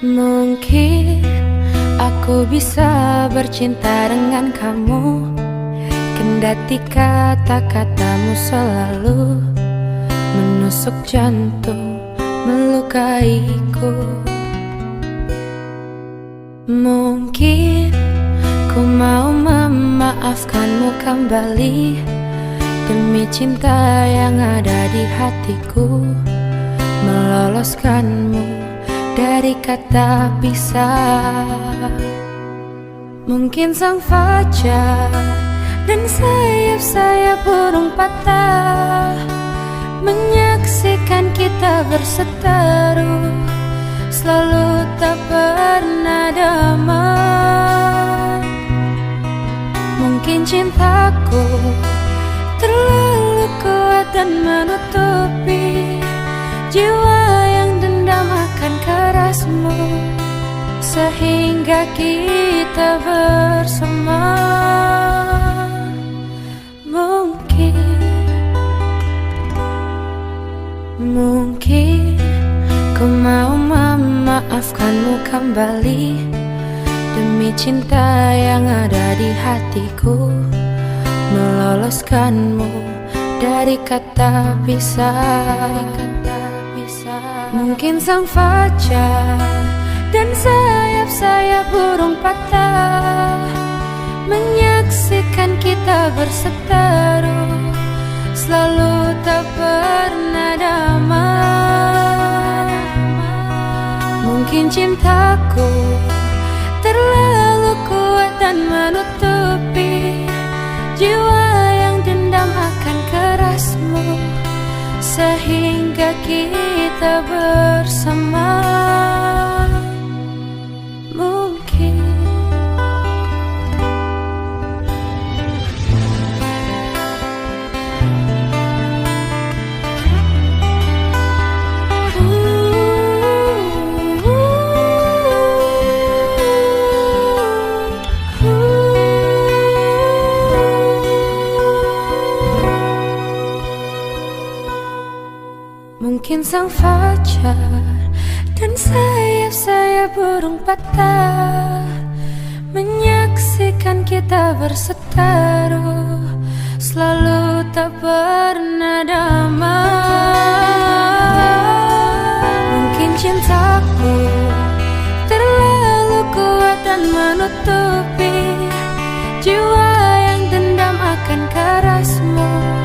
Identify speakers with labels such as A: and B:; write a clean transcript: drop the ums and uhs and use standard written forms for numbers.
A: Mungkin aku bisa bercinta dengan kamu, kendati kata-katamu selalu menusuk jantung, melukaiku. Mungkin ku mau memaafkanmu kembali demi cinta yang ada di hatiku, meloloskanmu dari kata pisah. Mungkin sang fajar dan sayap-sayap burung patah menyaksikan kita berseteru, selalu tak pernah damai. Mungkin cintaku terlalu kuat dan menutupi jiwa yang dendam akan kerasmu, sehingga kita bersama. Mungkin ku mau memaafkanmu kembali demi cinta yang ada di hatiku, meloloskanmu dari kata pisah. Mungkin sang fajar dan sayap-sayap burung patah menyaksikan kita berseteru, selalu tak pernah damai. Mungkin cintaku terlalu kuat dan menutupi jiwa yang dendam akan kerasmu, sehingga kita bersama. Mungkin sang fajar dan sayap-sayap burung patah menyaksikan kita berseteru, selalu tak pernah damai. Mungkin cintaku terlalu kuat dan menutupi jiwa yang dendam akan kerasmu,